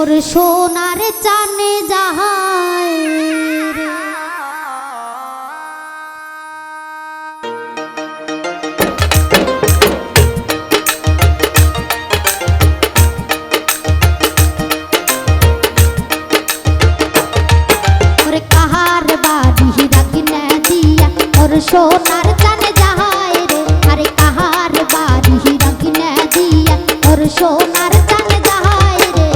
মোর সোনার চানে যাহাই রে। ওরে কাহার বাড়ি রাগনা দিয়া মোর সোনার চানে যাহাই রে। আরে কাহার বাড়ি রাগনা দিয়া মোর সোনার চানে যাহাই রে।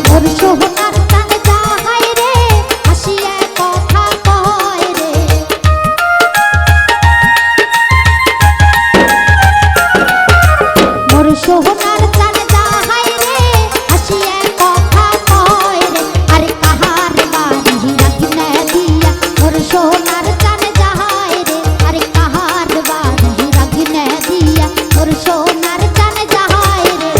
মোর সোনার চানে যাহাই রে, হাসিয়া কথা কয় রে। মোর সোনার চানে যাহাই রে, হাসিয়া কথা কয় রে। আরে কাহার বাড়ি রাগনা দিয়া মোর সোনার চানে যাহাই রে। আরে কাহার বাড়ি রাগনা দিয়া মোর সোনার চানে যাহাই রে।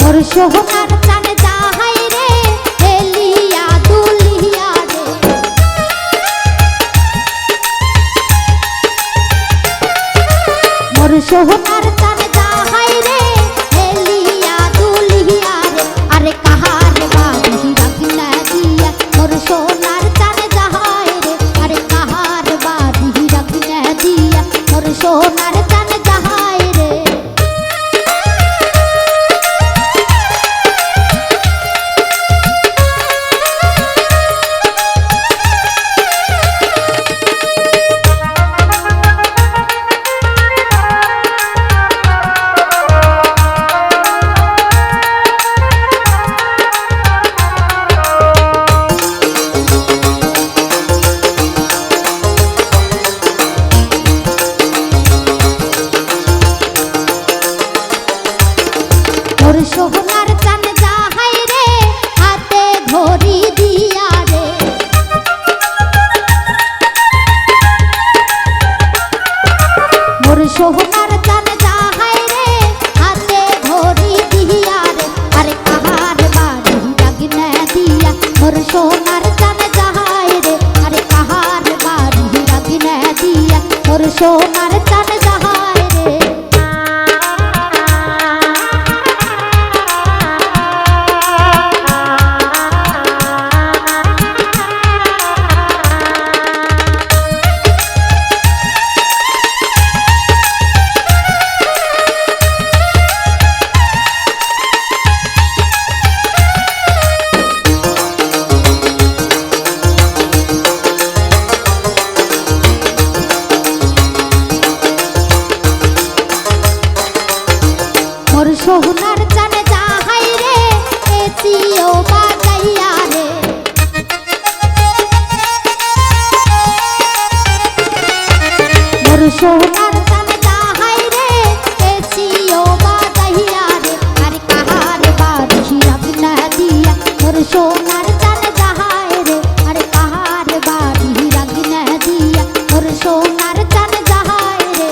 মোর সোনার চানে যাহাই রে, এলিয়া দুলিয়া রে। মোর সোনার চানে যাহাই রে, এলিয়া দুলিয়া রে। আরে কাহার বাড়ি রাগনা দিয়া মোর সোনার চানে যাহাই রে। আরে কাহার বাড়ি রাগনা দিয়া মোর সোনার চানে যাহাই রে। মোর সোনার চানে যাহাই রে, হাতে ঘড়ি দিয়া রে। মোর সোনার চানে যাহাই রে, হাতে ঘড়ি দিয়া রে। আরে কাহার বাড়ি রাগনা দিয়া মোর সোনার চানে যাহাই রে। আরে কাহার বাড়ি রাগনা দিয়া মোর সোনার চানে যাহাই রে। মোর সোনার চানে যাহাই রে, এসিও বাজাইয়া রে। মোর সোনার চানে যাহাই রে, এসিও বাজাইয়া রে। আরে কাহার বাড়ি রাগনা দিয়া মোর সোনার চানে যাহাই রে। আরে কাহার বাড়ি রাগনা দিয়া মোর সোনার চানে যাহাই রে।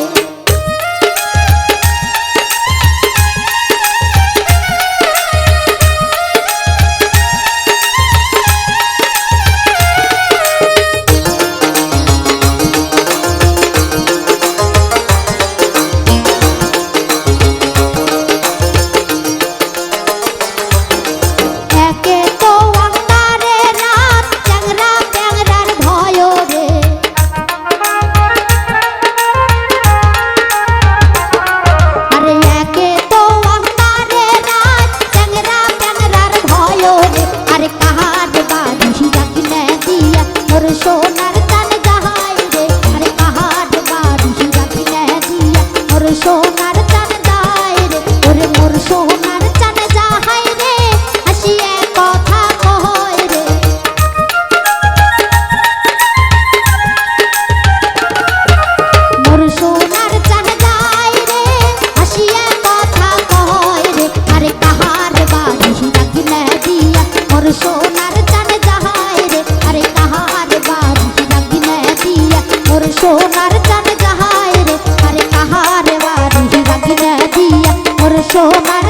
মোর সোনার চাঁদ যাহাই রে আরে কাহারে বাড়ি রাগিনা দিয়া মোর সোনার